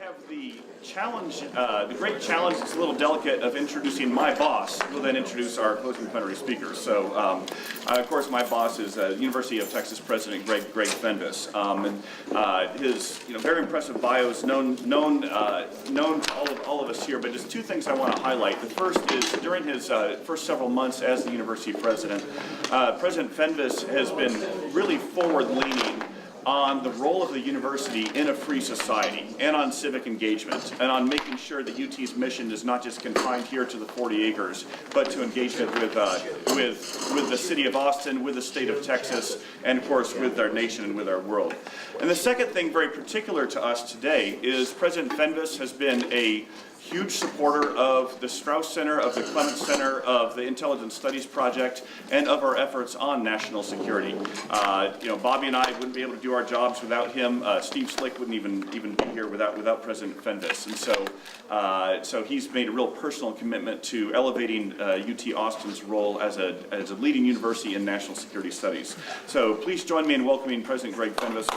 have the challenge, the great challenge, it's a little delicate, of introducing my boss, who will then introduce our closing plenary speakers. So, of course, my boss is University of Texas President Greg Fenves. His very impressive bio is known to all of us here, but just two things I want to highlight. The first is, during his first several months as the university president, President Fenves has been really forward-leaning on the role of the university in a free society, and on civic engagement, and on making sure that UT's mission is not just confined here to the 40 acres, but to engagement with the city of Austin, with the state of Texas, and of course with our nation and with our world. And the second thing very particular to us today is President Fenves has been a huge supporter of the Strauss Center, of the Clements Center, of the Intelligence Studies Project, and of our efforts on national security. Bobby and I wouldn't be able to do our jobs without him. Steve Slick wouldn't even be here without President Fenves. And so he's made a real personal commitment to elevating UT Austin's role as a leading university in national security studies. So please join me in welcoming President Greg Fenves.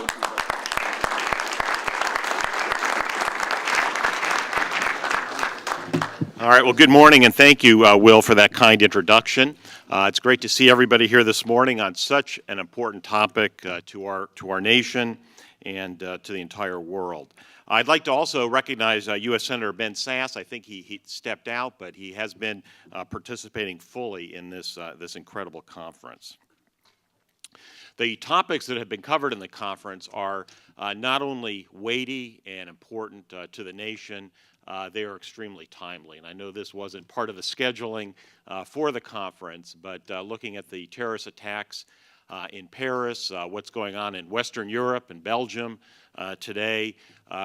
All right, well, good morning, and thank you, Will, for that kind introduction. It's great to see everybody here this morning on such an important topic to our nation and to the entire world. I'd like to also recognize U.S. Senator Ben Sasse. I think he stepped out, but he has been participating fully in this incredible conference. The topics that have been covered in the conference are not only weighty and important to the nation, they are extremely timely. And I know this wasn't part of the scheduling for the conference, but looking at the terrorist attacks in Paris, what's going on in Western Europe and Belgium today,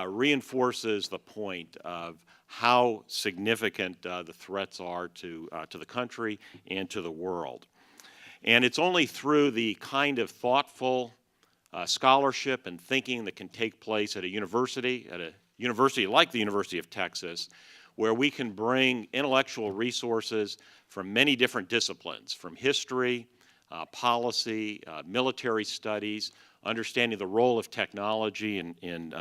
reinforces the point of how significant the threats are to the country and to the world. And it's only through the kind of thoughtful scholarship and thinking that can take place at a university like the University of Texas, where we can bring intellectual resources from many different disciplines, from history, policy, military studies, understanding the role of technology in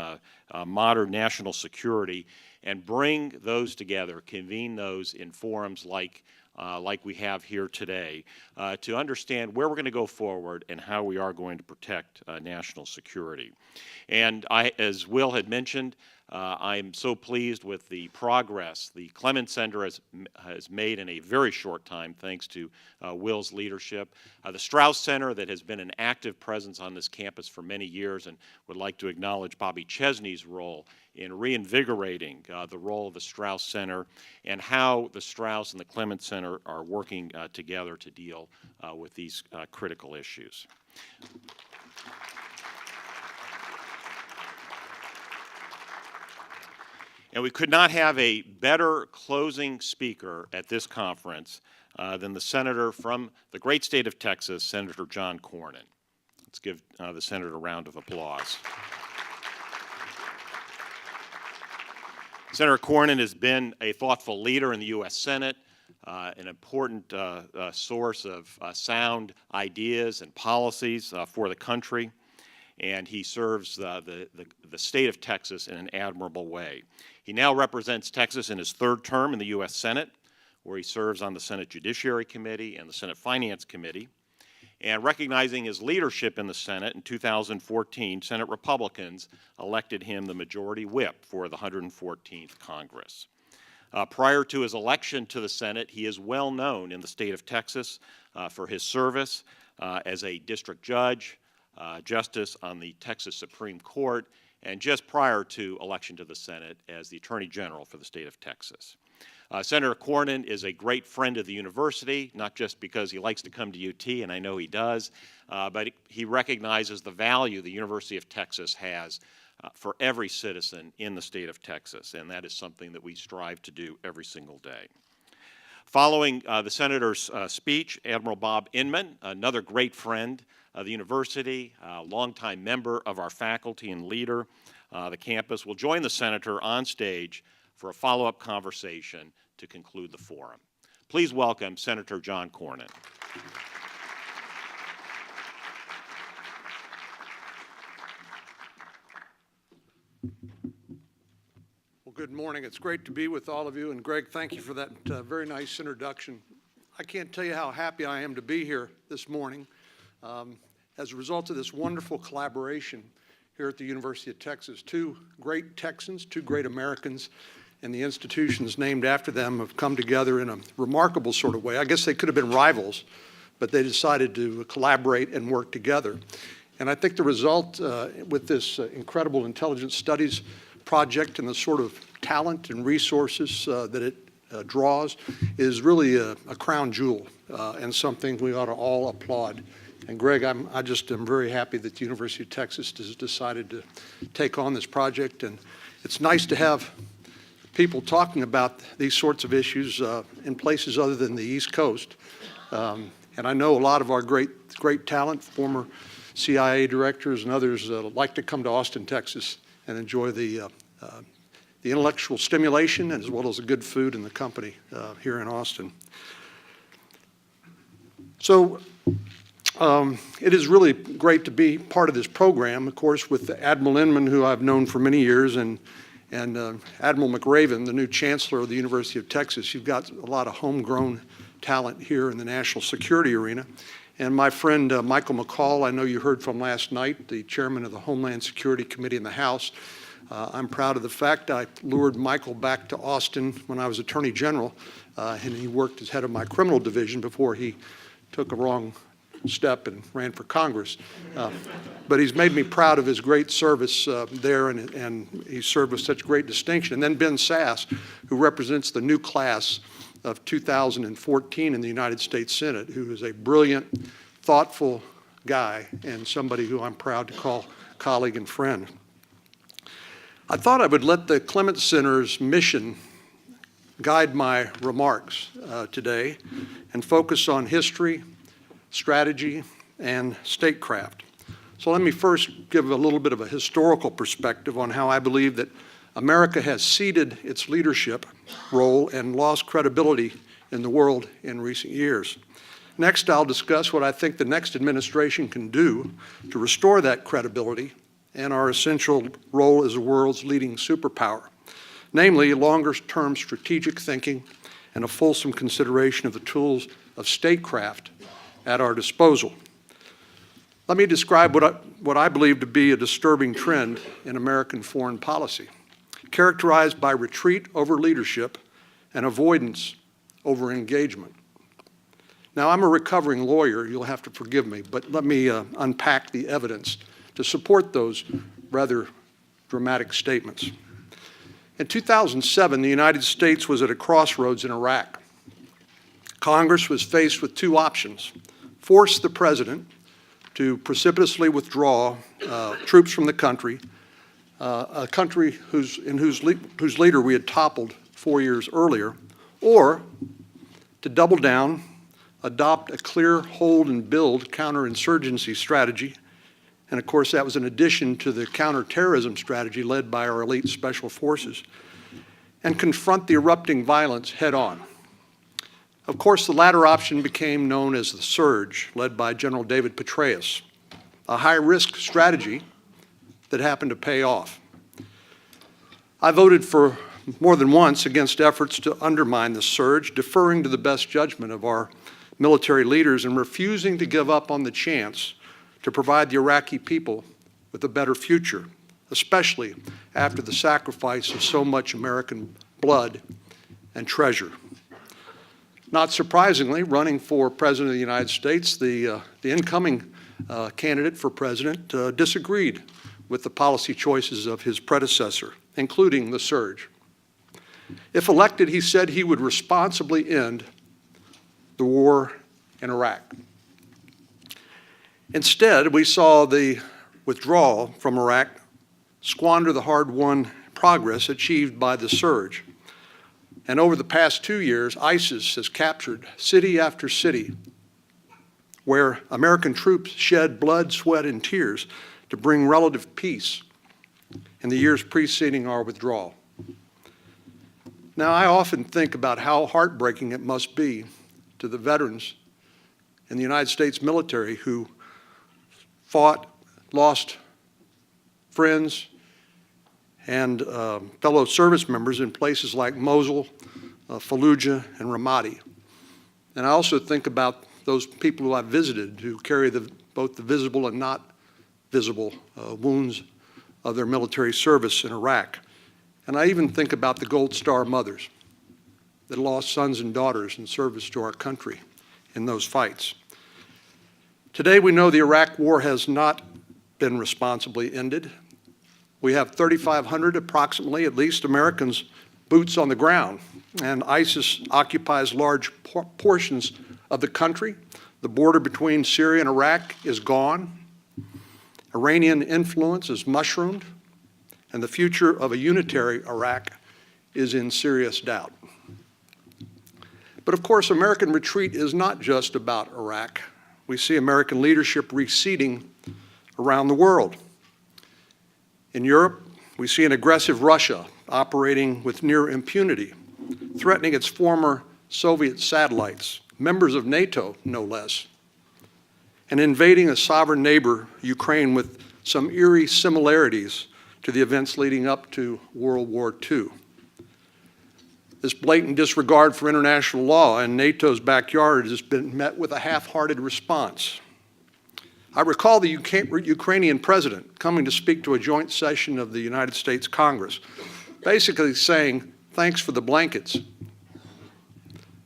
modern national security, and bring those together, convene those in forums like we have here today, to understand where we're going to go forward and how we are going to protect national security. And as Will had mentioned, I'm so pleased with the progress the Clements Center has made in a very short time, thanks to Will's leadership. The Strauss Center, that has been an active presence on this campus for many years, and would like to acknowledge Bobby Chesney's role in reinvigorating the role of the Strauss Center, and how the Strauss and the Clements Center are working together to deal with these critical issues. And we could not have a better closing speaker at this conference than the senator from the great state of Texas, Senator John Cornyn. Let's give the senator a round of applause. Senator Cornyn has been a thoughtful leader in the U.S. Senate, an important source of sound ideas and policies for the country, and he serves the state of Texas in an admirable way. He now represents Texas in his third term in the U.S. Senate, where he serves on the Senate Judiciary Committee and the Senate Finance Committee. And recognizing his leadership in the Senate in 2014, Senate Republicans elected him the majority whip for the 114th Congress. Prior to his election to the Senate, he is well known in the state of Texas for his service as a district judge, justice on the Texas Supreme Court, and just prior to election to the Senate as the Attorney General for the state of Texas. Senator Cornyn is a great friend of the university, not just because he likes to come to UT, and I know he does, but he recognizes the value the University of Texas has for every citizen in the state of Texas, and that is something that we strive to do every single day. Following the senator's speech, Admiral Bob Inman, another great friend of the university, a longtime member of our faculty and leader, the campus, will join the senator on stage for a follow-up conversation to conclude the forum. Please welcome Senator John Cornyn. good morning. It's great to be with all of you. And Greg, thank you for that very nice introduction. I can't tell you how happy I am to be here this morning as a result of this wonderful collaboration here at the University of Texas. Two great Texans, two great Americans, and the institutions named after them have come together in a remarkable sort of way. I guess they could have been rivals, but they decided to collaborate and work together. And I think the result with this incredible intelligence studies project and the sort of talent and resources that it draws is really a crown jewel and something we ought to all applaud. And Greg, I just am very happy that the University of Texas has decided to take on this project. And it's nice to have people talking about these sorts of issues in places other than the East Coast. And I know a lot of our great talent, former CIA directors and others like to come to Austin, Texas and enjoy the intellectual stimulation as well as the good food and the company here in Austin. So it is really great to be part of this program, of course, with Admiral Inman, who I've known for many years, and Admiral McRaven, the new Chancellor of the University of Texas. You've got a lot of homegrown talent here in the national security arena. And my friend Michael McCall, I know you heard from last night, the chairman of the Homeland Security Committee in the House. I'm proud of the fact I lured Michael back to Austin when I was Attorney General, and he worked as head of my criminal division before he took a wrong step and ran for Congress. But he's made me proud of his great service there, and he served with such great distinction. And then Ben Sass, who represents the new class of 2014 in the United States Senate, who is a brilliant, thoughtful guy and somebody who I'm proud to call colleague and friend. I thought I would let the Clements Center's mission guide my remarks today and focus on history, strategy, and statecraft. So let me first give a little bit of a historical perspective on how I believe that America has ceded its leadership role and lost credibility in the world in recent years. Next, I'll discuss what I think the next administration can do to restore that credibility and our essential role as the world's leading superpower, namely longer-term strategic thinking and a fulsome consideration of the tools of statecraft at our disposal. Let me describe what I believe to be a disturbing trend in American foreign policy, characterized by retreat over leadership and avoidance over engagement. Now, I'm a recovering lawyer, you'll have to forgive me, but let me unpack the evidence to support those rather dramatic statements. In 2007, the United States was at a crossroads in Iraq. Congress was faced with two options: force the president to precipitously withdraw troops from the country, a country whose leader we had toppled 4 years earlier, or to double down, adopt a clear hold and build counterinsurgency strategy. And of course, that was in addition to the counterterrorism strategy led by our elite special forces, and confront the erupting violence head on. Of course, the latter option became known as the surge, led by General David Petraeus, a high-risk strategy that happened to pay off. I voted for more than once against efforts to undermine the surge, deferring to the best judgment of our military leaders and refusing to give up on the chance to provide the Iraqi people with a better future, especially after the sacrifice of so much American blood and treasure. Not surprisingly, running for President of the United States, the incoming candidate for president disagreed with the policy choices of his predecessor, including the surge. If elected, he said he would responsibly end the war in Iraq. Instead, we saw the withdrawal from Iraq squander the hard-won progress achieved by the surge. And over the past 2 years, ISIS has captured city after city where American troops shed blood, sweat, and tears to bring relative peace in the years preceding our withdrawal. Now, I often think about how heartbreaking it must be to the veterans in the United States military who fought, lost friends, and fellow service members in places like Mosul, Fallujah, and Ramadi. And I also think about those people who I've visited who carry both the visible and not visible wounds of their military service in Iraq. And I even think about the Gold Star mothers that lost sons and daughters in service to our country in those fights. Today we know the Iraq War has not been responsibly ended. We have 3,500 approximately, at least, Americans boots on the ground, and ISIS occupies large portions of the country. The border between Syria and Iraq is gone. Iranian influence is mushroomed, and the future of a unitary Iraq is in serious doubt. But of course, American retreat is not just about Iraq. We see American leadership receding around the world. In Europe, we see an aggressive Russia operating with near impunity, threatening its former Soviet satellites, members of NATO, no less, and invading a sovereign neighbor, Ukraine, with some eerie similarities to the events leading up to World War II. This blatant disregard for international law in NATO's backyard has been met with a half-hearted response. I recall the Ukrainian president coming to speak to a joint session of the United States Congress, basically saying, thanks for the blankets,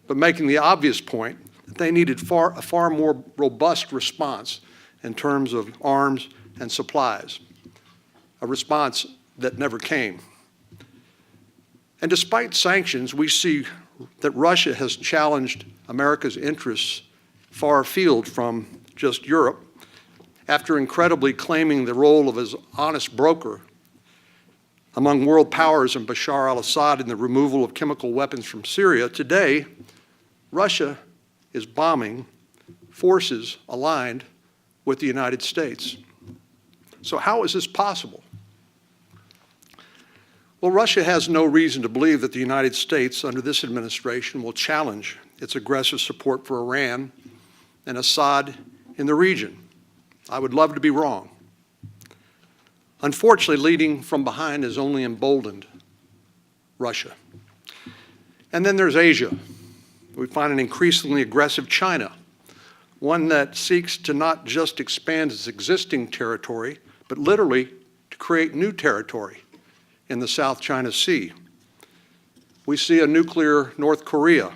but making the obvious point that they needed a far more robust response in terms of arms and supplies, a response that never came. And despite sanctions, we see that Russia has challenged America's interests far afield from just Europe. After incredibly claiming the role of as honest broker among world powers and Bashar al-Assad in the removal of chemical weapons from Syria, today, Russia is bombing forces aligned with the United States. So how is this possible? Well, Russia has no reason to believe that the United States, under this administration, will challenge its aggressive support for Iran and Assad in the region. I would love to be wrong. Unfortunately, leading from behind has only emboldened Russia. And then there's Asia. We find an increasingly aggressive China, one that seeks to not just expand its existing territory, but literally to create new territory in the South China Sea. We see a nuclear North Korea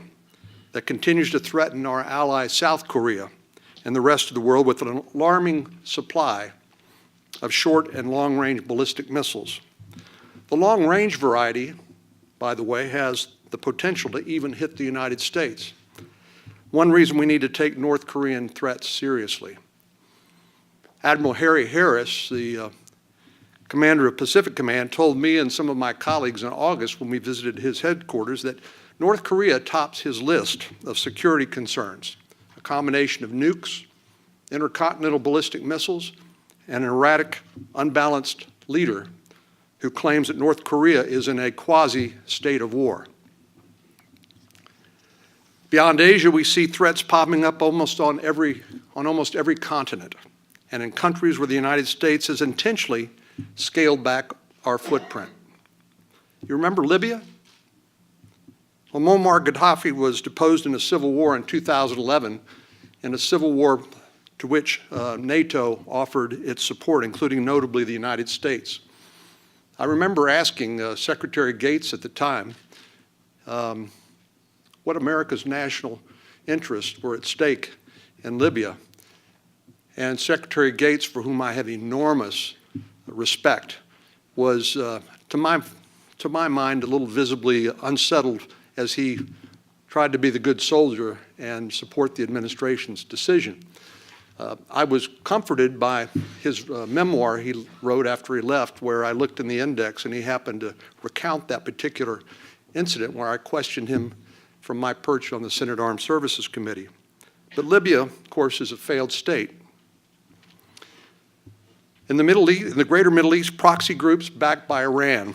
that continues to threaten our ally South Korea and the rest of the world with an alarming supply of short and long-range ballistic missiles. The long-range variety, by the way, has the potential to even hit the United States. One reason we need to take North Korean threats seriously. Admiral Harry Harris, the commander of Pacific Command, told me and some of my colleagues in August when we visited his headquarters that North Korea tops his list of security concerns, a combination of nukes, intercontinental ballistic missiles, and an erratic, unbalanced leader who claims that North Korea is in a quasi-state of war. Beyond Asia, we see threats popping up on almost every continent, and in countries where the United States has intentionally scaled back our footprint. You remember Libya? Well, Muammar Gaddafi was deposed in a civil war in 2011, in a civil war to which NATO offered its support, including notably the United States. I remember asking Secretary Gates at the time what America's national interests were at stake in Libya. And Secretary Gates, for whom I have enormous respect, was, to my mind, a little visibly unsettled as he tried to be the good soldier and support the administration's decision. I was comforted by his memoir he wrote after he left, where I looked in the index and he happened to recount that particular incident where I questioned him from my perch on the Senate Armed Services Committee. But Libya, of course, is a failed state. In the Middle East, in the greater Middle East, proxy groups backed by Iran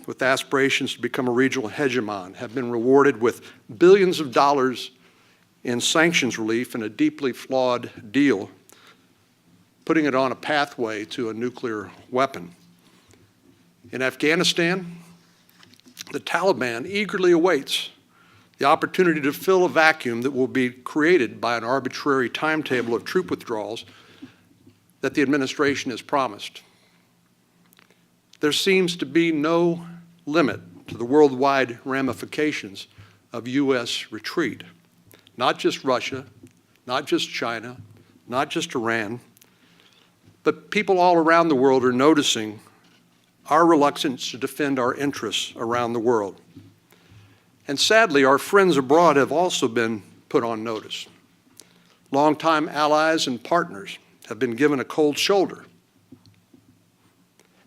with aspirations to become a regional hegemon have been rewarded with billions of dollars in sanctions relief and a deeply flawed deal, putting it on a pathway to a nuclear weapon. In Afghanistan, the Taliban eagerly awaits the opportunity to fill a vacuum that will be created by an arbitrary timetable of troop withdrawals that the administration has promised. There seems to be no limit to the worldwide ramifications of U.S. retreat. Not just Russia, not just China, not just Iran, but people all around the world are noticing our reluctance to defend our interests around the world. And sadly, our friends abroad have also been put on notice. Longtime allies and partners have been given a cold shoulder.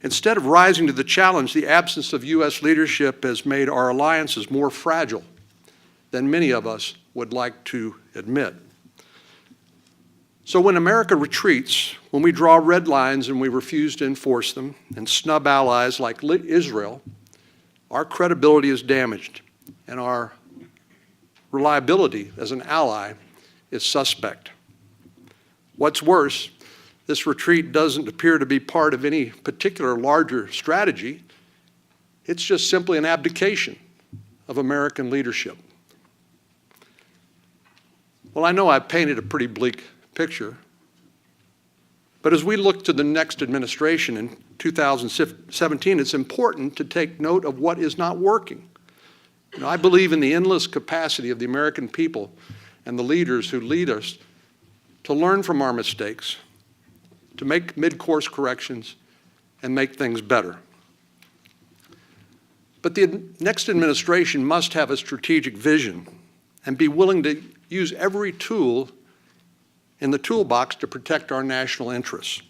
Instead of rising to the challenge, the absence of U.S. leadership has made our alliances more fragile than many of us would like to admit. So when America retreats, when we draw red lines and we refuse to enforce them and snub allies like Israel, our credibility is damaged and our reliability as an ally is suspect. What's worse, this retreat doesn't appear to be part of any particular larger strategy. It's just simply an abdication of American leadership. Well, I know I've painted a pretty bleak picture, but as we look to the next administration in 2017, it's important to take note of what is not working. You know, I believe in the endless capacity of the American people and the leaders who lead us to learn from our mistakes, to make mid-course corrections, and make things better. But the next administration must have a strategic vision and be willing to use every tool in the toolbox to protect our national interests.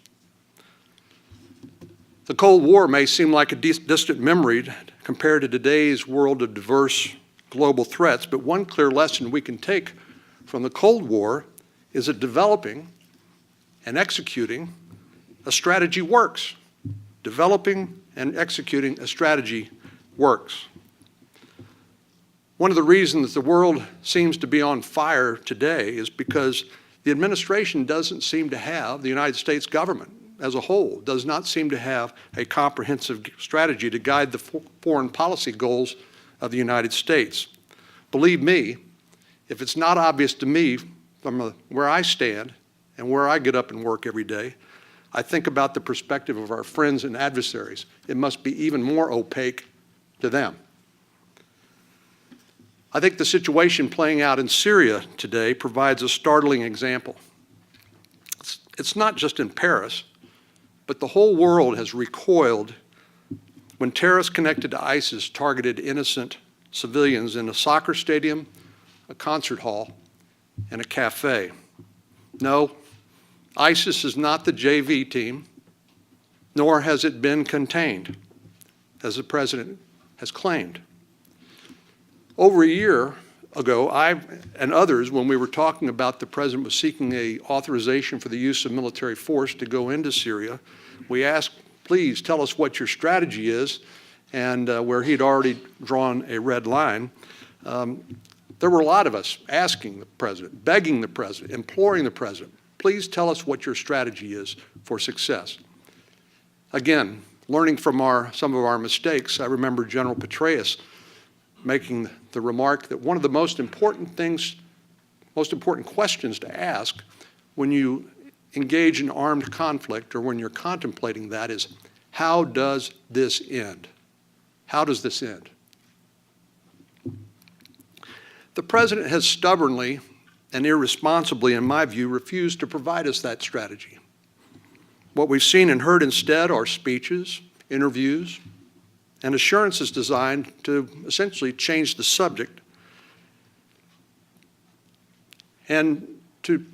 The Cold War may seem like a distant memory compared to today's world of diverse global threats, but one clear lesson we can take from the Cold War is that developing and executing a strategy works. Developing and executing a strategy works. One of the reasons the world seems to be on fire today is because the administration doesn't seem to have, the United States government as a whole, does not seem to have a comprehensive strategy to guide the foreign policy goals of the United States. Believe me, if it's not obvious to me from where I stand and where I get up and work every day, I think about the perspective of our friends and adversaries. It must be even more opaque to them. I think the situation playing out in Syria today provides a startling example. It's not just in Paris, but the whole world has recoiled when terrorists connected to ISIS targeted innocent civilians in a soccer stadium, a concert hall, and a cafe. No, ISIS is not the JV team, nor has it been contained, as the president has claimed. Over a year ago, I and others, when we were talking about the president was seeking an authorization for the use of military force to go into Syria, we asked, please tell us what your strategy is, and where he'd already drawn a red line. There were a lot of us asking the president, begging the president, imploring the president, please tell us what your strategy is for success. Again, learning from some of our mistakes, I remember General Petraeus making the remark that one of the most important questions to ask when you engage in armed conflict or when you're contemplating that is, how does this end? How does this end? The president has stubbornly and irresponsibly, in my view, refused to provide us that strategy. What we've seen and heard instead are speeches, interviews, and assurances designed to essentially change the subject and to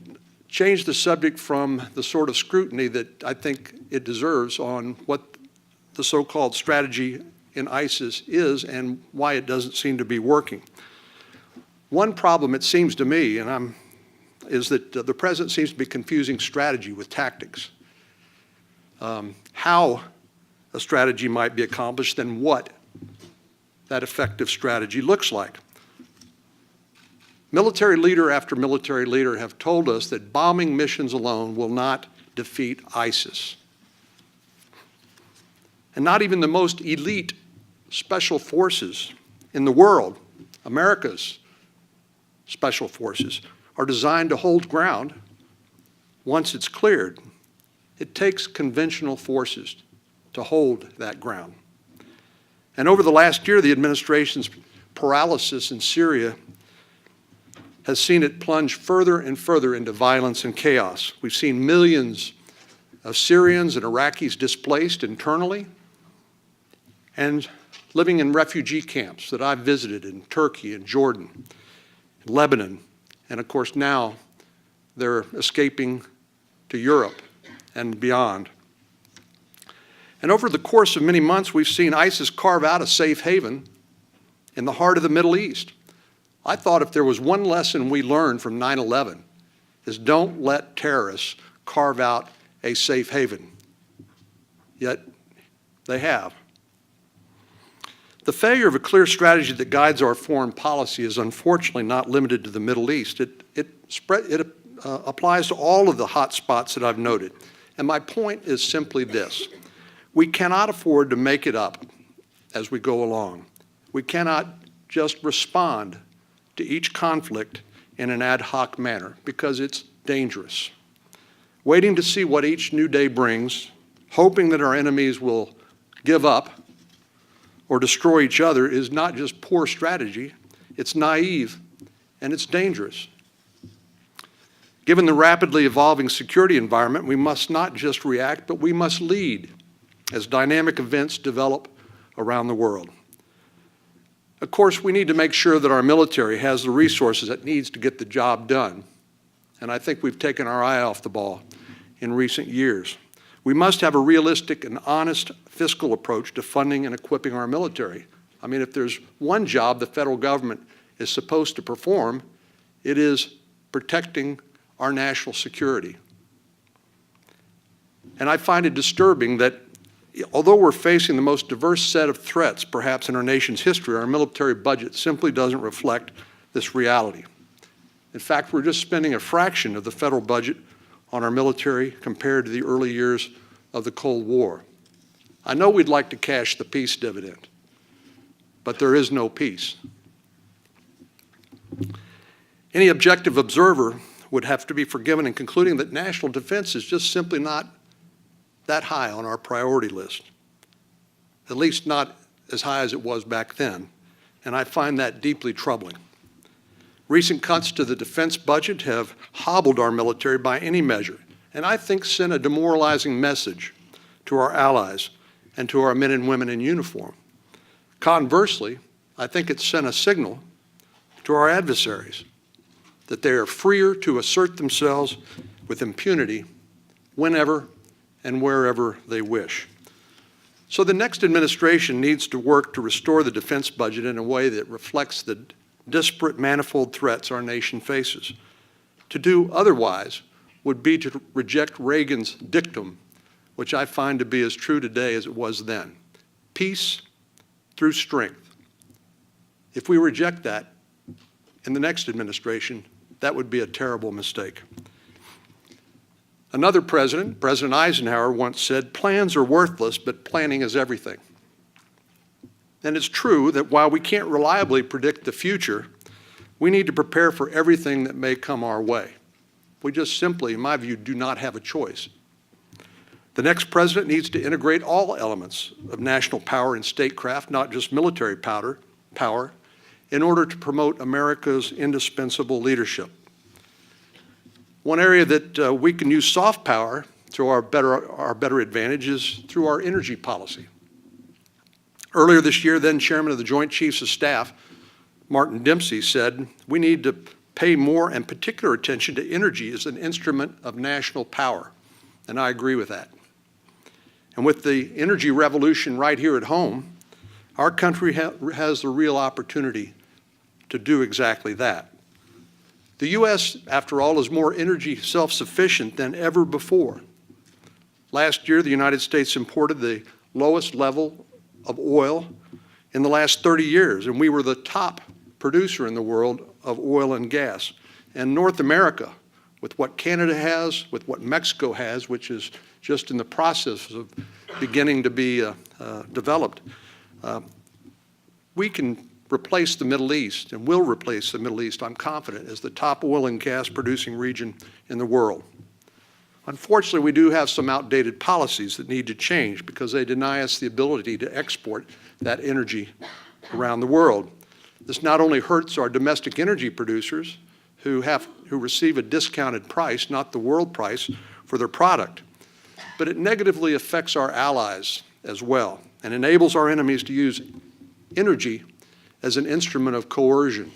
change the subject from the sort of scrutiny that I think it deserves on what the so-called strategy in ISIS is and why it doesn't seem to be working. One problem, it seems to me, is that the president seems to be confusing strategy with tactics. How a strategy might be accomplished and what that effective strategy looks like. Military leader after military leader have told us that bombing missions alone will not defeat ISIS. And not even the most elite special forces in the world, America's special forces, are designed to hold ground once it's cleared. It takes conventional forces to hold that ground. And over the last year, the administration's paralysis in Syria has seen it plunge further and further into violence and chaos. We've seen millions of Syrians and Iraqis displaced internally and living in refugee camps that I've visited in Turkey and Jordan, in Lebanon, and of course now they're escaping to Europe and beyond. And over the course of many months, we've seen ISIS carve out a safe haven in the heart of the Middle East. I thought if there was one lesson we learned from 9/11 is don't let terrorists carve out a safe haven. Yet they have. The failure of a clear strategy that guides our foreign policy is unfortunately not limited to the Middle East. It applies to all of the hot spots that I've noted. And my point is simply this. We cannot afford to make it up as we go along. We cannot just respond to each conflict in an ad hoc manner because it's dangerous. Waiting to see what each new day brings, hoping that our enemies will give up or destroy each other is not just poor strategy, it's naive and it's dangerous. Given the rapidly evolving security environment, we must not just react, but we must lead as dynamic events develop around the world. Of course, we need to make sure that our military has the resources it needs to get the job done. And I think we've taken our eye off the ball in recent years. We must have a realistic and honest fiscal approach to funding and equipping our military. I mean, if there's one job the federal government is supposed to perform, it is protecting our national security. And I find it disturbing that although we're facing the most diverse set of threats perhaps in our nation's history, our military budget simply doesn't reflect this reality. In fact, we're just spending a fraction of the federal budget on our military compared to the early years of the Cold War. I know we'd like to cash the peace dividend, but there is no peace. Any objective observer would have to be forgiven in concluding that national defense is just simply not that high on our priority list, at least not as high as it was back then, and I find that deeply troubling. Recent cuts to the defense budget have hobbled our military by any measure, and I think sent a demoralizing message to our allies and to our men and women in uniform. Conversely, I think it sent a signal to our adversaries that they are freer to assert themselves with impunity whenever and wherever they wish. So the next administration needs to work to restore the defense budget in a way that reflects the disparate, manifold threats our nation faces. To do otherwise would be to reject Reagan's dictum, which I find to be as true today as it was then. Peace through strength. If we reject that in the next administration, that would be a terrible mistake. Another president, President Eisenhower, once said, "Plans are worthless, but planning is everything." And it's true that while we can't reliably predict the future, we need to prepare for everything that may come our way. We just simply, in my view, do not have a choice. The next president needs to integrate all elements of national power and statecraft, not just military power, in order to promote America's indispensable leadership. One area that we can use soft power to our better advantage is through our energy policy. Earlier this year, then Chairman of the Joint Chiefs of Staff, Martin Dempsey, said, "We need to pay more and particular attention to energy as an instrument of national power." And I agree with that. And with the energy revolution right here at home, our country has the real opportunity to do exactly that. The U.S., after all, is more energy self-sufficient than ever before. Last year, the United States imported the lowest level of oil in the last 30 years, and we were the top producer in the world of oil and gas. And North America with what Canada has, with what Mexico has, which is just in the process of beginning to be developed, we can replace the Middle East, and will replace the Middle East, I'm confident, as the top oil and gas producing region in the world. Unfortunately, we do have some outdated policies that need to change because they deny us the ability to export that energy around the world. This not only hurts our domestic energy producers who receive a discounted price, not the world price, for their product, but it negatively affects our allies as well and enables our enemies to use energy as an instrument of coercion.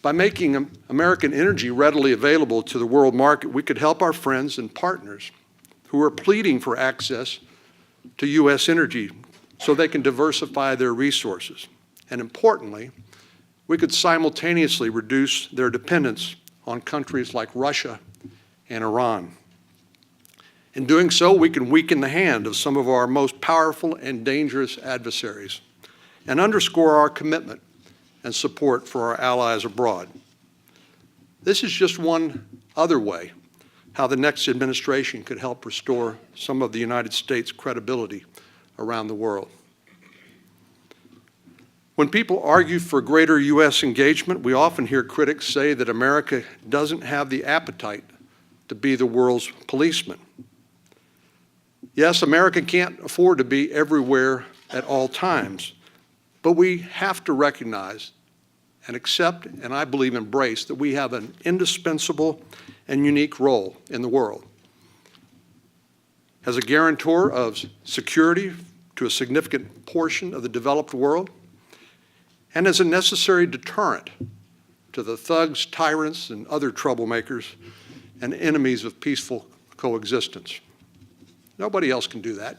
By making American energy readily available to the world market, we could help our friends and partners who are pleading for access to U.S. energy so they can diversify their resources. And importantly, we could simultaneously reduce their dependence on countries like Russia and Iran. In doing so, we can weaken the hand of some of our most powerful and dangerous adversaries and underscore our commitment and support for our allies abroad. This is just one other way how the next administration could help restore some of the United States' credibility around the world. When people argue for greater U.S. engagement, we often hear critics say that America doesn't have the appetite to be the world's policeman. Yes, America can't afford to be everywhere at all times, but we have to recognize and accept, and I believe embrace, that we have an indispensable and unique role in the world. As a guarantor of security to a significant portion of the developed world, and as a necessary deterrent to the thugs, tyrants, and other troublemakers and enemies of peaceful coexistence. Nobody else can do that.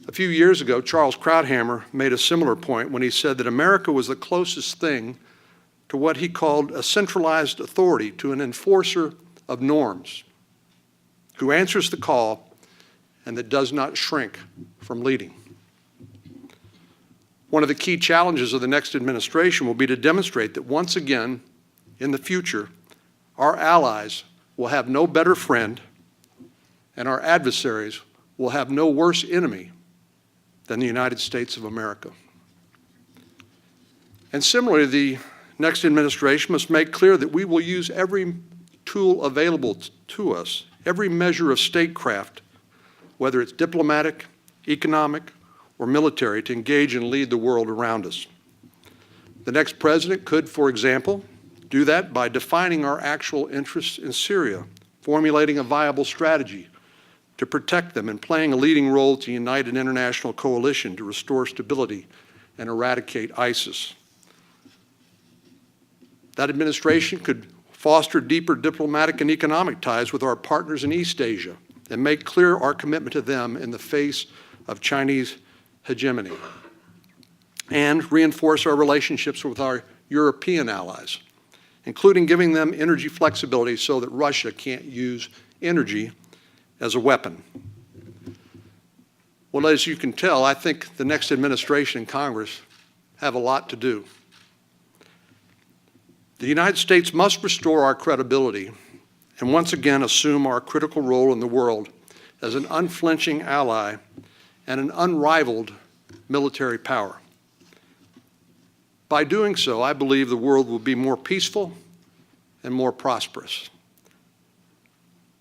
A few years ago, Charles Krauthammer made a similar point when he said that America was the closest thing to what he called a centralized authority, to an enforcer of norms, who answers the call and that does not shrink from leading. One of the key challenges of the next administration will be to demonstrate that once again, in the future, our allies will have no better friend and our adversaries will have no worse enemy than the United States of America. And similarly, the next administration must make clear that we will use every tool available to us, every measure of statecraft, whether it's diplomatic, economic, or military, to engage and lead the world around us. The next president could, for example, do that by defining our actual interests in Syria, formulating a viable strategy to protect them, and playing a leading role to unite an international coalition to restore stability and eradicate ISIS. That administration could foster deeper diplomatic and economic ties with our partners in East Asia and make clear our commitment to them in the face of Chinese hegemony, and reinforce our relationships with our European allies, including giving them energy flexibility so that Russia can't use energy as a weapon. Well, as you can tell, I think the next administration and Congress have a lot to do. The United States must restore our credibility and once again assume our critical role in the world as an unflinching ally and an unrivaled military power. By doing so, I believe the world will be more peaceful and more prosperous.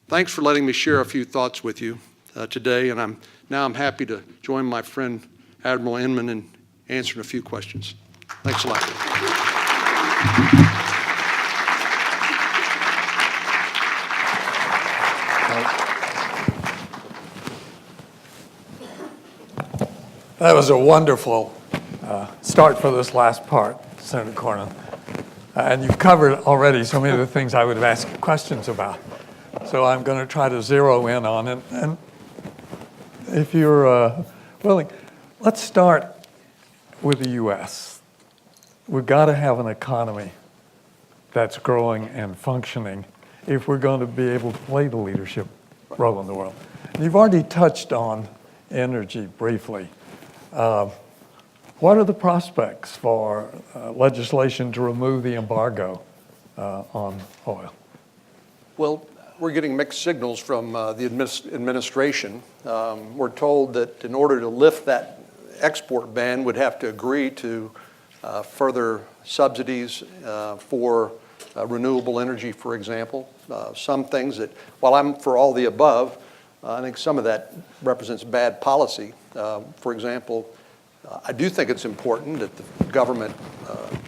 Thanks for letting me share a few thoughts with you today, and I'm happy to join my friend Admiral Inman in answering a few questions. Thanks a lot. That was a wonderful start for this last part, Senator Cornyn. And you've covered already so many of the things I would have asked questions about. So I'm going to try to zero in on it. And if you're willing, let's start with the U.S. We've got to have an economy that's growing and functioning if we're going to be able to play the leadership role in the world. And you've already touched on energy briefly. What are the prospects for legislation to remove the embargo on oil? Well, we're getting mixed signals from the administration. We're told that in order to lift that export ban, would have to agree to further subsidies for renewable energy, for example. Some things that, while I'm for all the above, I think some of that represents bad policy. For example, I do think it's important that the government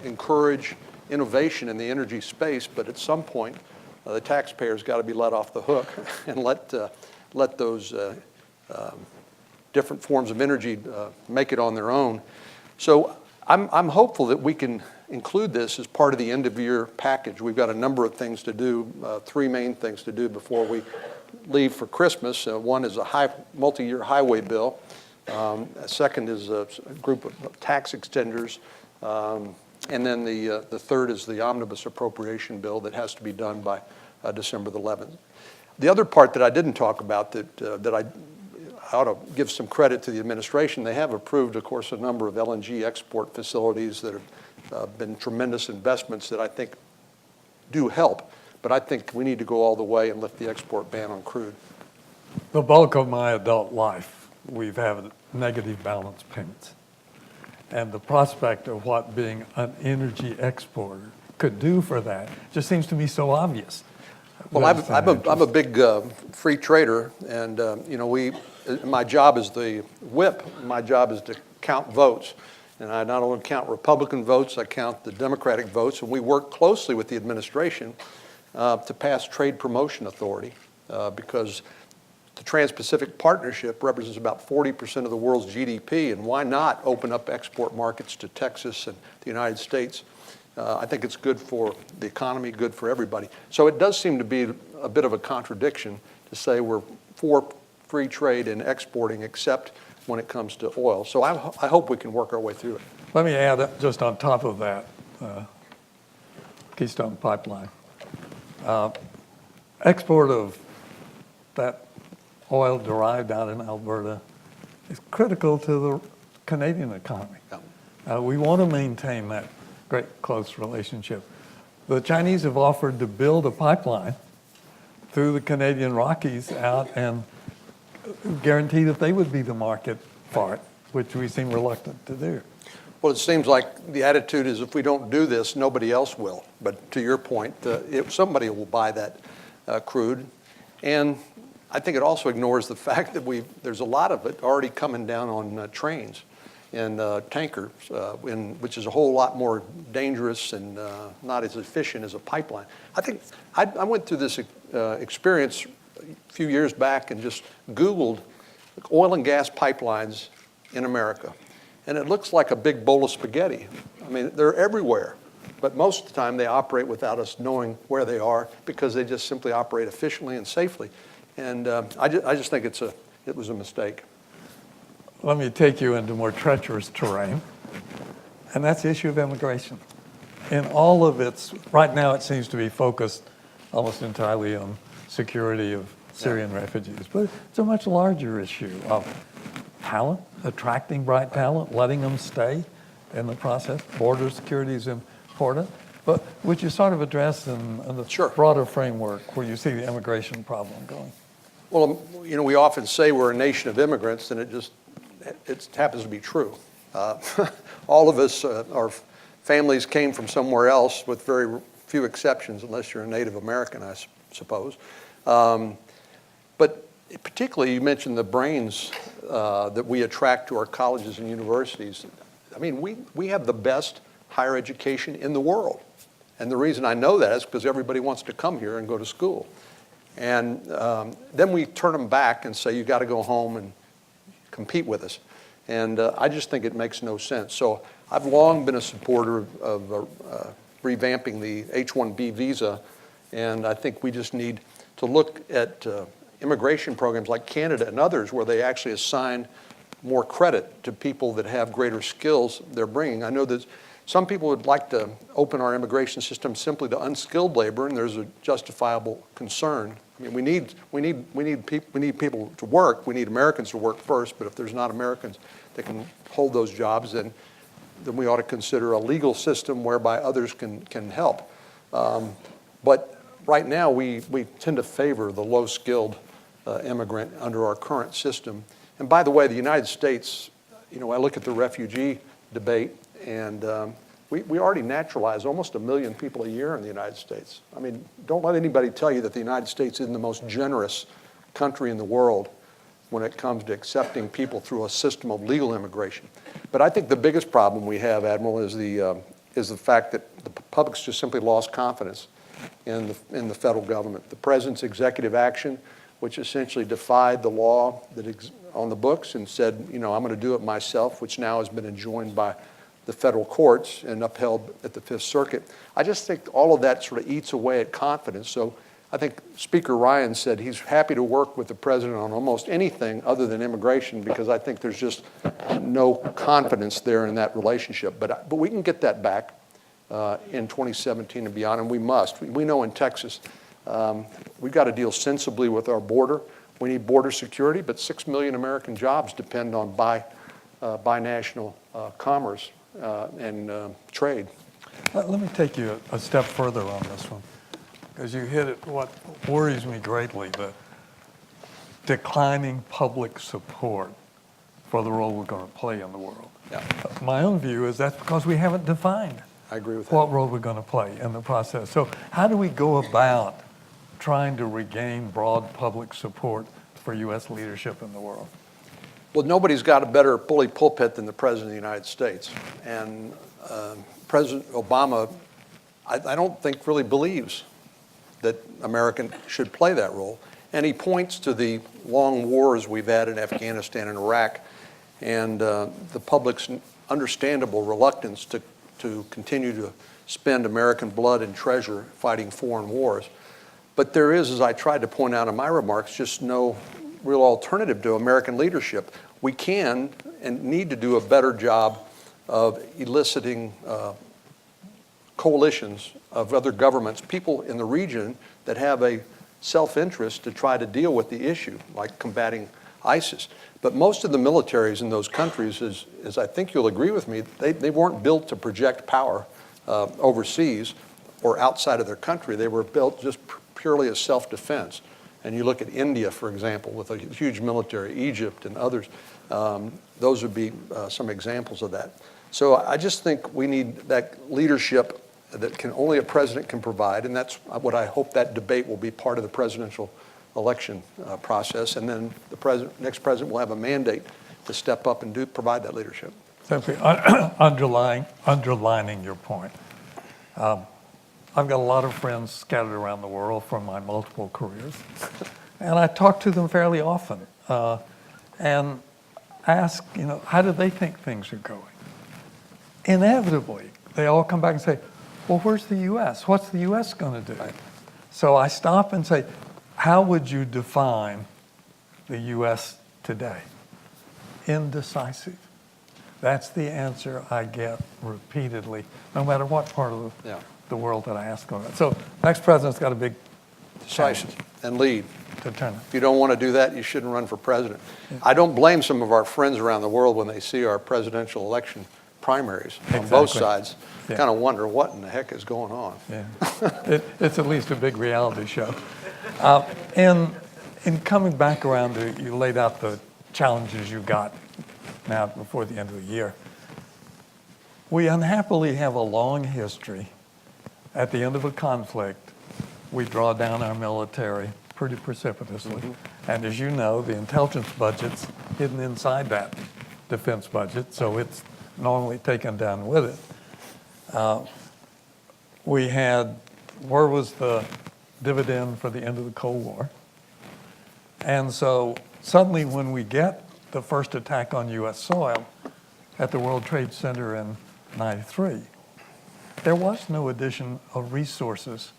encourage innovation in the energy space, but at some point, the taxpayers got to be let off the hook and let those different forms of energy make it on their own. So I'm hopeful that we can include this as part of the end-of-year package. We've got a number of things to do, three main things to do before we leave for Christmas. One is a multi-year highway bill. A second is a group of tax extenders. And then the third is the omnibus appropriation bill that has to be done by December the 11th. The other part that I didn't talk about that I ought to give some credit to the administration, they have approved, of course, a number of LNG export facilities that have been tremendous investments that I think do help. But I think we need to go all the way and lift the export ban on crude. The bulk of my adult life, we've had negative balance payments. And the prospect of what being an energy exporter could do for that just seems to me so obvious. Well, I'm a big free trader, and my job is the whip. My job is to count votes, and I not only count Republican votes, I count the Democratic votes, and we work closely with the administration to pass trade promotion authority because the Trans-Pacific Partnership represents about 40% of the world's GDP, and why not open up export markets to Texas and the United States? I think it's good for the economy, good for everybody. So it does seem to be a bit of a contradiction to say we're for free trade and exporting, except when it comes to oil. So I hope we can work our way through it. Let me add just on top of that, Keystone Pipeline. Export of that oil derived out in Alberta is critical to the Canadian economy. We want to maintain that great close relationship. The Chinese have offered to build a pipeline through the Canadian Rockies out and guarantee that they would be the market for it, which we seem reluctant to do. Well, it seems like the attitude is if we don't do this, nobody else will. But to your point, somebody will buy that crude. And I think it also ignores the fact that there's a lot of it already coming down on trains and tankers, which is a whole lot more dangerous and not as efficient as a pipeline. I think I went through this experience a few years back and just Googled oil and gas pipelines in America. And it looks like a big bowl of spaghetti. I mean, they're everywhere. But most of the time they operate without us knowing where they are because they just simply operate efficiently and safely. And I just think it was a mistake. Let me take you into more treacherous terrain, and that's the issue of immigration. In all of its, right now it seems to be focused almost entirely on security of Syrian refugees, but it's a much larger issue of talent, attracting bright talent, letting them stay in the process. Border security is important, but would you sort of address in the broader framework where you see the immigration problem going? Well, we often say we're a nation of immigrants, and it happens to be true. All of us, our families came from somewhere else with very few exceptions, unless you're a Native American, I suppose. But particularly, you mentioned the brains that we attract to our colleges and universities. I mean, we have the best higher education in the world. And the reason I know that is because everybody wants to come here and go to school. And then we turn them back and say, you got to go home and compete with us. And I just think it makes no sense. So I've long been a supporter of revamping the H-1B visa. And I think we just need to look at immigration programs like Canada and others where they actually assign more credit to people that have greater skills they're bringing. I know that some people would like to open our immigration system simply to unskilled labor, and there's a justifiable concern. I mean, we need people to work. We need Americans to work first. But if there's not Americans that can hold those jobs, then we ought to consider a legal system whereby others can help. But right now, we tend to favor the low-skilled immigrant under our current system. And by the way, the United States, I look at the refugee debate, and we already naturalize almost 1 million people a year in the United States. I mean, don't let anybody tell you that the United States isn't the most generous country in the world when it comes to accepting people through a system of legal immigration. But I think the biggest problem we have, Admiral, is the fact that the public's just simply lost confidence in the federal government. The president's executive action, which essentially defied the law on the books and said, I'm going to do it myself, which now has been enjoined by the federal courts and upheld at the Fifth Circuit. I just think all of that sort of eats away at confidence. So I think Speaker Ryan said he's happy to work with the president on almost anything other than immigration, because I think there's just no confidence there in that relationship. But we can get that back in 2017 and beyond, and we must. We know in Texas, we've got to deal sensibly with our border. We need border security, but 6 million American jobs depend on binational commerce and trade. Let me take you a step further on this one, because you hit it. What worries me greatly, the declining public support for the role we're going to play in the world. Yeah. My own view is that's because we haven't defined I agree with what that. role we're going to play in the process. So how do we go about trying to regain broad public support for U.S. leadership in the world? Well, nobody's got a better bully pulpit than the President of the United States. And President Obama, I don't think really believes that America should play that role. And he points to the long wars we've had in Afghanistan and Iraq and the public's understandable reluctance to continue to spend American blood and treasure fighting foreign wars. But there is, as I tried to point out in my remarks, just no real alternative to American leadership. We can and need to do a better job of eliciting coalitions of other governments, people in the region that have a self-interest to try to deal with the issue, like combating ISIS. But most of the militaries in those countries, as I think you'll agree with me, they weren't built to project power overseas or outside of their country. They were built just purely as self-defense. And you look at India, for example, with a huge military, Egypt and others, those would be some examples of that. So I just think we need that leadership that only a president can provide, and that's what I hope that debate will be part of the presidential election process. And then the next president will have a mandate to step up and provide that leadership. Simply underlining your point. I've got a lot of friends scattered around the world from my multiple careers, and I talk to them fairly often and ask, how do they think things are going? Inevitably, they all come back and say, well, where's the U.S.? What's the U.S. going to do? Right. So I stop and say, how would you define the U.S. today? Indecisive. That's the answer I get repeatedly, no matter what part of the world that I ask them. So next president's got a big Decisive and lead. To turn. If you don't want to do that, you shouldn't run for president. Yeah. I don't blame some of our friends around the world when they see our presidential election primaries on both sides. Yeah. Kind of wonder what in the heck is going on. Yeah. It's at least a big reality show. In coming back around, you laid out the challenges you got now before the end of the year. We unhappily have a long history. At the end of a conflict, we draw down our military pretty precipitously. Mm-hmm. And as you know, the intelligence budget's hidden inside that defense budget, so it's normally taken down with it. Where was the dividend for the end of the Cold War? And so suddenly when we get the first attack on U.S. soil at the World Trade Center in '93, there was no addition of resources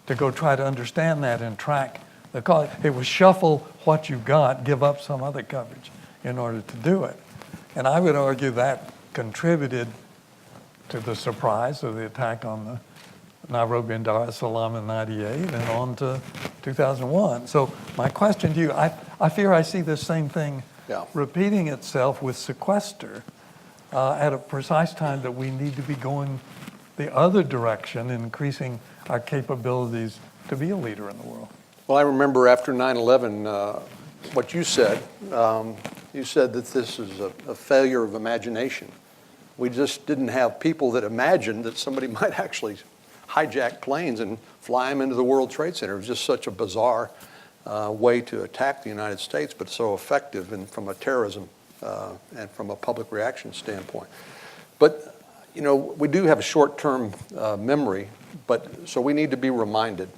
to go try to understand that and track the cause. It was shuffle what you got, give up some other coverage in order to do it. And I would argue that contributed to the surprise of the attack on the Nairobi and Dar es Salaam in '98 and on to 2001. So my question to you, I fear I see this same thing repeating itself with sequester at a precise time that we need to be going the other direction, increasing our capabilities to be a leader in the world? Well, I remember after 9/11, what you said. You said that this is a failure of imagination. We just didn't have people that imagined that somebody might actually hijack planes and fly them into the World Trade Center. It was just such a bizarre way to attack the United States, but so effective from a terrorism and from a public reaction standpoint. But, you know, we do have a short-term memory, so we need to be reminded.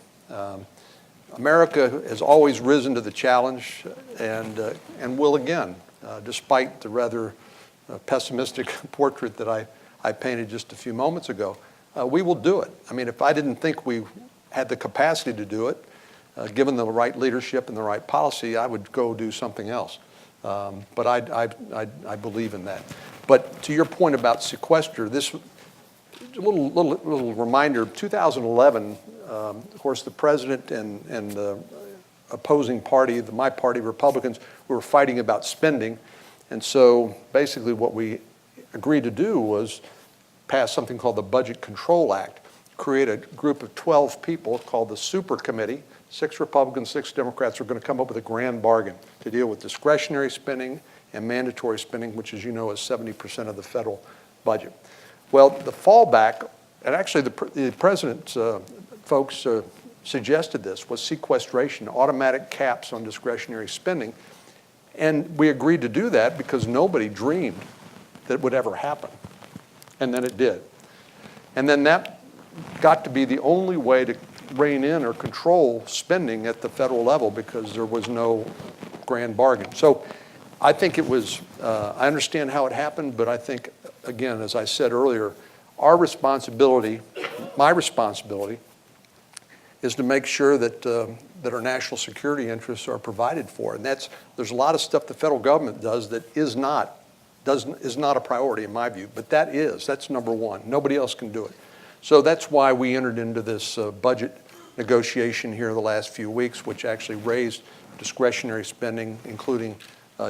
America has always risen to the challenge and will again, despite the rather pessimistic portrait that I painted just a few moments ago. We will do it. I mean, if I didn't think we had the capacity to do it, given the right leadership and the right policy, I would go do something else. But I believe in that. But to your point about sequester, this a little reminder, 2011, of course, the president and the opposing party, my party, Republicans, we were fighting about spending. And so basically what we agreed to do was pass something called the Budget Control Act, create a group of 12 people called the Super Committee. 6 Republicans, 6 Democrats are going to come up with a grand bargain to deal with discretionary spending and mandatory spending, which, as you know, is 70% of the federal budget. Well, the fallback, and actually the president's folks suggested this, was sequestration, automatic caps on discretionary spending. And we agreed to do that because nobody dreamed that it would ever happen. And then it did. And then that got to be the only way to rein in or control spending at the federal level because there was no grand bargain. So I think it was, I understand how it happened, but I think, again, as I said earlier, our responsibility, my responsibility, is to make sure that that our national security interests are provided for. And there's a lot of stuff the federal government does that is not a priority in my view, but that's number one. Nobody else can do it. So that's why we entered into this budget negotiation here the last few weeks, which actually raised discretionary spending, including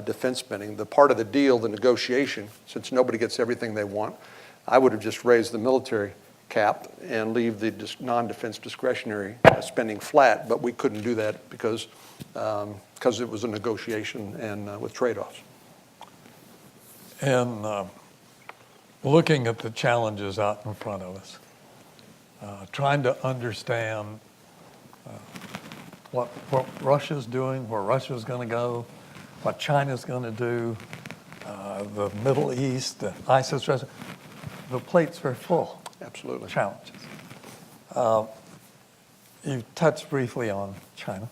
defense spending. The part of the deal, the negotiation, since nobody gets everything they want, I would have just raised the military cap and leave the non-defense discretionary spending flat, but we couldn't do that because it was a negotiation and with trade-offs. And looking at the challenges out in front of us, trying to understand what Russia's doing, where Russia's going to go, what China's going to do, the Middle East, the ISIS, the plate's very full. Absolutely. Challenges. You touched briefly on China.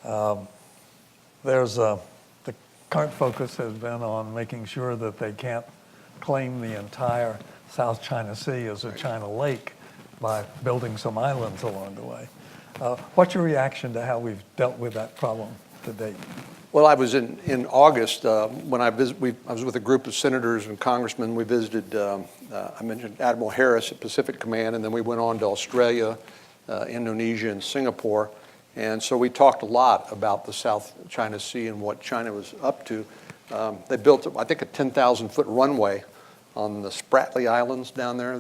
The current focus has been on making sure that they can't claim the entire South China Sea as a China lake by building some islands along the way. What's your reaction to how we've dealt with that problem to date? Well, I was in August when I was with a group of senators and congressmen. We visited, I mentioned Admiral Harris at Pacific Command, and then we went on to Australia, Indonesia, and Singapore. And so we talked a lot about the South China Sea and what China was up to. They built, I think, a 10,000-foot runway on the Spratly Islands down there,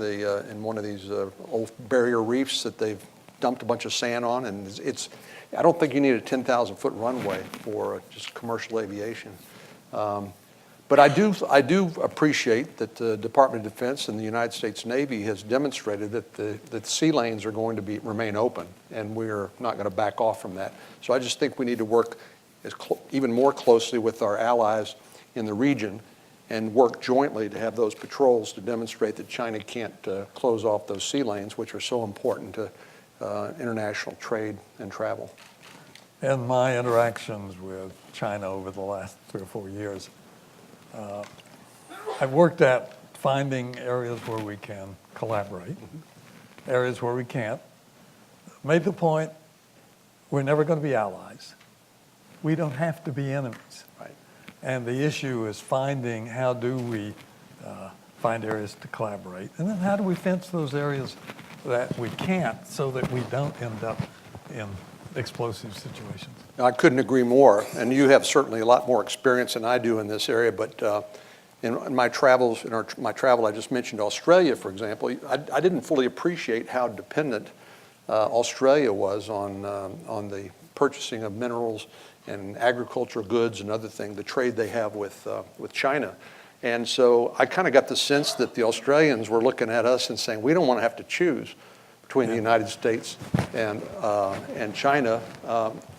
in one of these old barrier reefs that they've dumped a bunch of sand on. And I don't think you need a 10,000-foot runway for just commercial aviation. But I do appreciate that the Department of Defense and the United States Navy has demonstrated that the sea lanes are going to remain open, and we're not going to back off from that. So I just think we need to work even more closely with our allies in the region and work jointly to have those patrols to demonstrate that China can't close off those sea lanes, which are so important to international trade and travel. In my interactions with China over the last 3 or 4 years, I've worked at finding areas where we can collaborate, areas where we can't. Made the point, we're never going to be allies. We don't have to be enemies. Right. And the issue is finding how do we find areas to collaborate, and then how do we fence those areas that we can't so that we don't end up in explosive situations. I couldn't agree more, and you have certainly a lot more experience than I do in this area, but in my travels, my travel, I just mentioned Australia, for example. I didn't fully appreciate how dependent Australia was on the purchasing of minerals and agricultural goods and other things, the trade they have with China. And so I kind of got the sense that the Australians were looking at us and saying, we don't want to have to choose between the United States and China,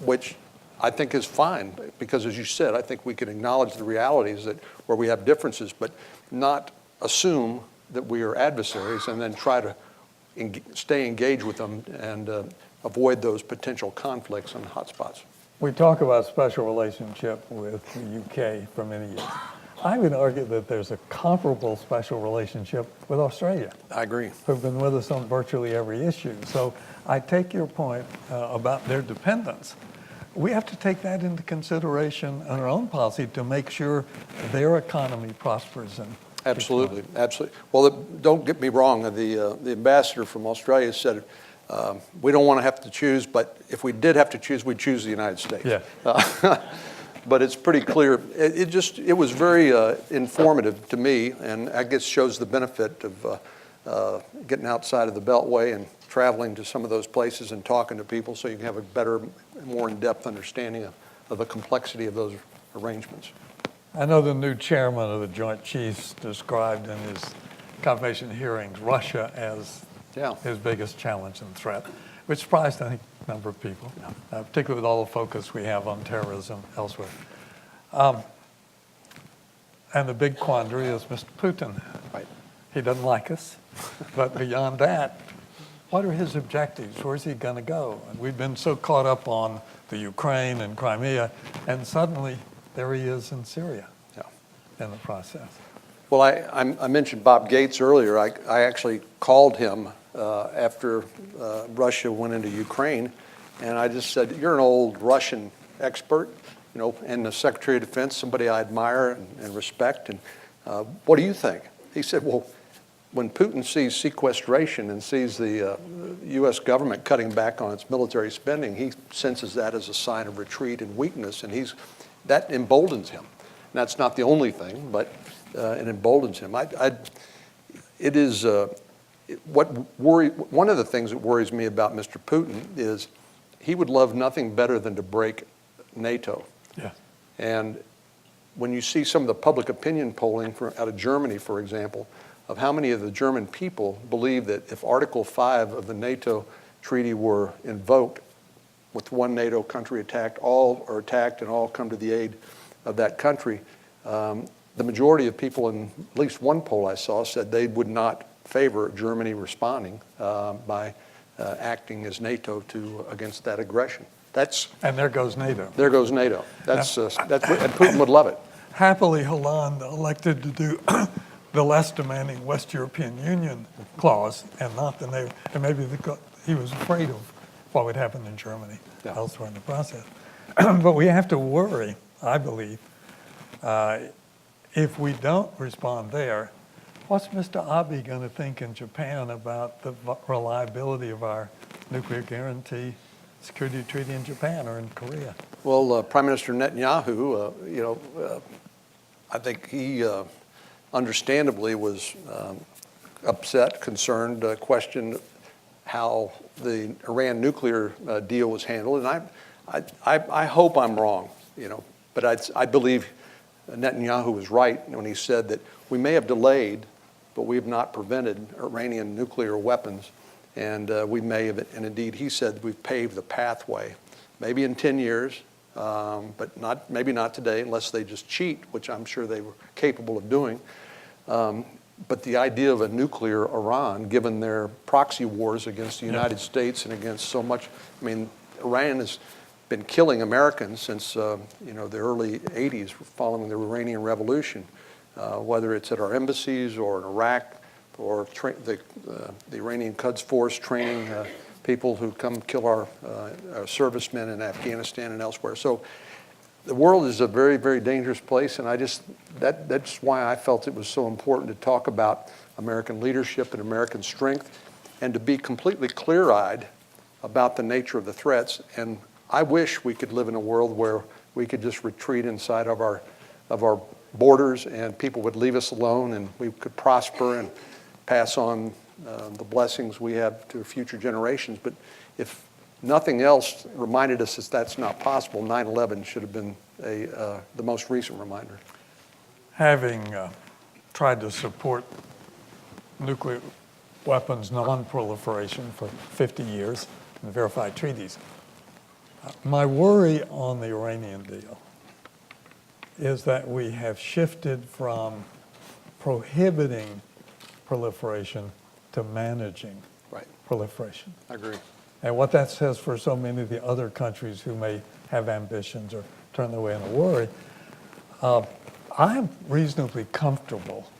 which I think is fine, because as you said, I think we can acknowledge the realities that where we have differences, but not assume that we are adversaries and then try to stay engaged with them and avoid those potential conflicts and hotspots. We talk about special relationship with the UK for many years. I would argue that there's a comparable special relationship with Australia. I agree. Who've been with us on virtually every issue. So I take your point about their dependence. We have to take that into consideration in our own policy to make sure their economy prospers. And absolutely, absolutely. Well, don't get me wrong. The ambassador from Australia said, we don't want to have to choose, but if we did have to choose, we'd choose the United States. Yeah. But it's pretty clear. It was very informative to me, and I guess shows the benefit of getting outside of the Beltway and traveling to some of those places and talking to people so you can have a better, more in-depth understanding of the complexity of those arrangements. I know the new chairman of the Joint Chiefs described in his confirmation hearings Russia as his biggest challenge and threat, which surprised, I think, a number of people, particularly with all the focus we have on terrorism elsewhere. And the big quandary is Mr. Putin. Right. He doesn't like us, but beyond that, what are his objectives? Where's he going to go? And we've been so caught up on the Ukraine and Crimea, and suddenly there he is in Syria in the process. Well, I mentioned Bob Gates earlier. I actually called him after Russia went into Ukraine, and I just said, you're an old Russian expert, and the Secretary of Defense, somebody I admire and respect, and what do you think? He said, well, when Putin sees sequestration and sees the U.S. government cutting back on its military spending, he senses that as a sign of retreat and weakness, and that emboldens him. And that's not the only thing, but it emboldens him. One of the things that worries me about Mr. Putin is he would love nothing better than to break NATO. Yeah. And when you see some of the public opinion polling out of Germany, for example, of how many of the German people believe that if Article 5 of the NATO treaty were invoked, with one NATO country attacked, all are attacked and all come to the aid of that country, the majority of people in at least one poll I saw said they would not favor Germany responding by acting as NATO against that aggression. And there goes NATO. There goes NATO. And Putin would love it. Happily, Hollande elected to do the less demanding West European Union clause and not the NATO. And maybe he was afraid of what would happen in Germany elsewhere in the process. But we have to worry, I believe, if we don't respond there, what's Mr. Abe going to think in Japan about the reliability of our nuclear guarantee security treaty in Japan or in Korea? Well, Prime Minister Netanyahu, I think he understandably was upset, concerned, questioned how the Iran nuclear deal was handled, and I hope I'm wrong, but I believe Netanyahu was right when he said that we may have delayed, but we have not prevented Iranian nuclear weapons, and we may have, and indeed he said we've paved the pathway, maybe in 10 years, but maybe not today unless they just cheat, which I'm sure they were capable of doing. But the idea of a nuclear Iran, given their proxy wars against the United States and against so much, Iran has been killing Americans since the early 80s following the Iranian Revolution, whether it's at our embassies or in Iraq or the Iranian Quds Force training people who come kill our servicemen in Afghanistan and elsewhere. So the world is a very, very dangerous place, and that's why I felt it was so important to talk about American leadership and American strength and to be completely clear-eyed about the nature of the threats. And I wish we could live in a world where we could just retreat inside of our borders and people would leave us alone and we could prosper and pass on the blessings we have to future generations. But if nothing else reminded us that that's not possible, 9/11 should have been the most recent reminder. Having tried to support nuclear weapons non-proliferation for 50 years and verified treaties, my worry on the Iranian deal is that we have shifted from prohibiting proliferation to managing proliferation. I agree. And what that says for so many of the other countries who may have ambitions or turn their way in a worry, I'm reasonably comfortable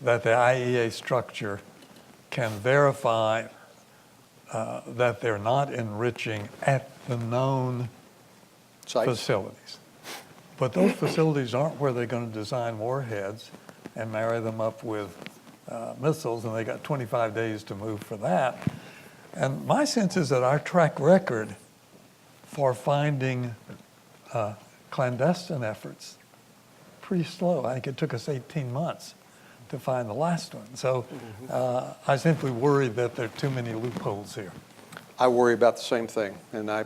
that the IEA structure can verify that they're not enriching at the known facilities. But those facilities aren't where they're going to design warheads and marry them up with missiles, and they got 25 days to move for that. And my sense is that our track record for finding clandestine efforts pretty slow. I think it took us 18 months to find the last one. So I simply worry that there are too many loopholes here. I worry about the same thing, and I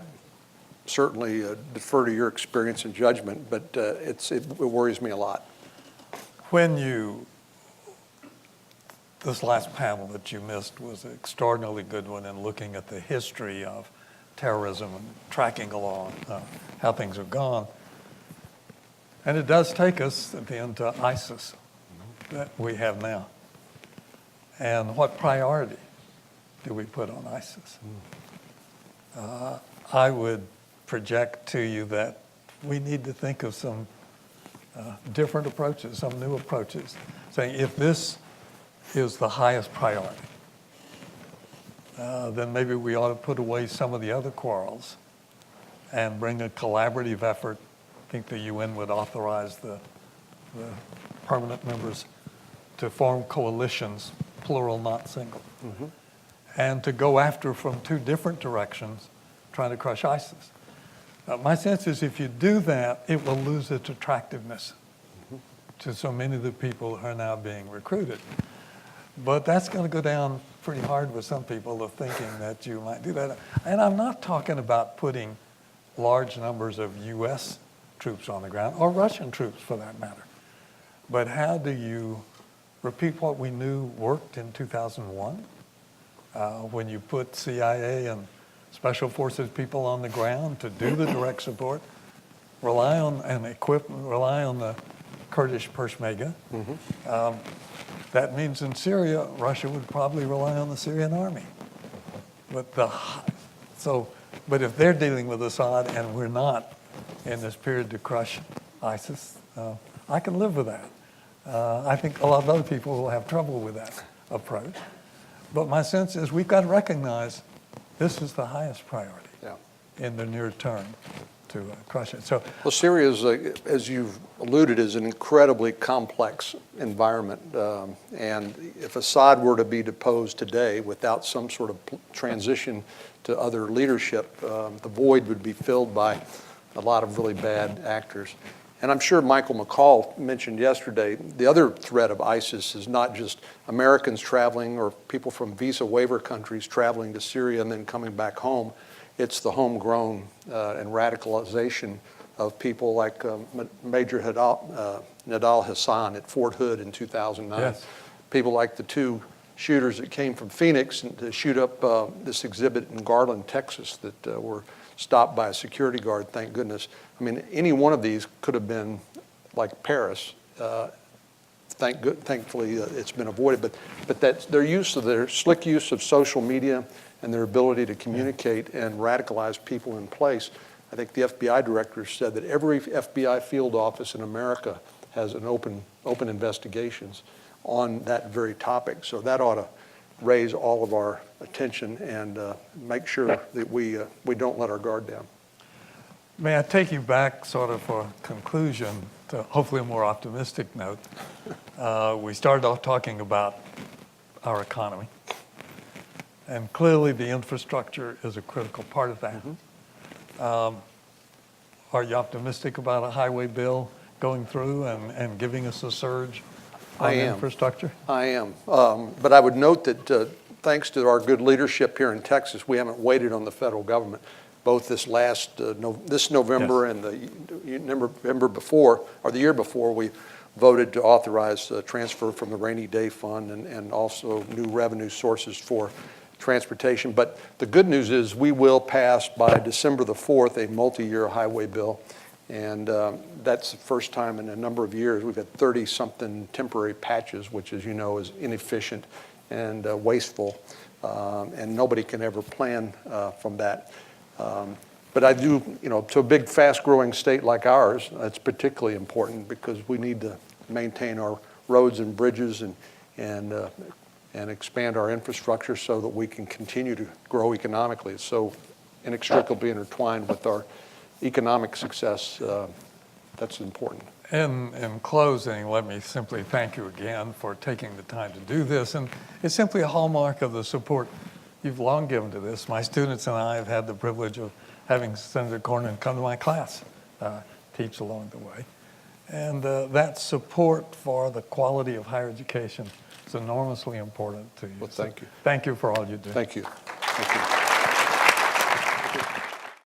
certainly defer to your experience and judgment, but it worries me a lot. This last panel that you missed was an extraordinarily good one in looking at the history of terrorism and tracking along how things have gone. And it does take us at the end to ISIS that we have now. And what priority do we put on ISIS? I would project to you that we need to think of some different approaches, some new approaches, saying if this is the highest priority, then maybe we ought to put away some of the other quarrels and bring a collaborative effort. I think the UN would authorize the permanent members to form coalitions, plural, not single, and to go after from two different directions, trying to crush ISIS. My sense is if you do that, it will lose its attractiveness to so many of the people who are now being recruited. But that's going to go down pretty hard with some people of thinking that you might do that. And I'm not talking about putting large numbers of US troops on the ground, or Russian troops for that matter. But how do you repeat what we knew worked in 2001? When you put CIA and special forces people on the ground to do the direct support, rely on the Kurdish Peshmerga. That means in Syria, Russia would probably rely on the Syrian army. But if they're dealing with Assad and we're not in this period to crush ISIS, I can live with that. I think a lot of other people will have trouble with that approach. But my sense is we've got to recognize this is the highest priority in the near term to crush it. So, well, Syria is, as you've alluded, is an incredibly complex environment. And if Assad were to be deposed today without some sort of transition to other leadership, the void would be filled by a lot of really bad actors. And I'm sure Michael McCall mentioned yesterday, the other threat of ISIS is not just Americans traveling or people from visa waiver countries traveling to Syria and then coming back home. It's the homegrown and radicalization of people like Major Nidal Hassan at Fort Hood in 2009. Yes. People like the two shooters that came from Phoenix to shoot up this exhibit in Garland, Texas that were stopped by a security guard, thank goodness. I mean, any one of these could have been like Paris. Thankfully, it's been avoided. But that's their slick use of social media and their ability to communicate and radicalize people in place. I think the FBI director said that every FBI field office in America has an open investigations on that very topic. So that ought to raise all of our attention and make sure that we don't let our guard down. May I take you back sort of for a conclusion to hopefully a more optimistic note. We started off talking about our economy. And clearly the infrastructure is a critical part of that. Are you optimistic about a highway bill going through and giving us a surge I on am. infrastructure? I am. But I would note that thanks to our good leadership here in Texas, we haven't waited on the federal government. Both this this November Yes. and the November before, or the year before, we voted to authorize transfer from the rainy day fund and also new revenue sources for transportation. But the good news is we will pass by December the 4th a multi-year highway bill. And that's the first time in a number of years. We've had 30-something temporary patches, which, as you know, is inefficient and wasteful. And nobody can ever plan from that. But I do, to a big, fast-growing state like ours, it's particularly important because we need to maintain our roads and bridges and expand our infrastructure so that we can continue to grow economically. It's so inextricably intertwined with our economic success. That's important. In closing, let me simply thank you again for taking the time to do this. And it's simply a hallmark of the support you've long given to this. My students and I have had the privilege of having Senator Cornyn come to my class, teach along the way. And that support for the quality of higher education is enormously important to you. Well, thank you. Thank you for all you do. Thank you. Thank you.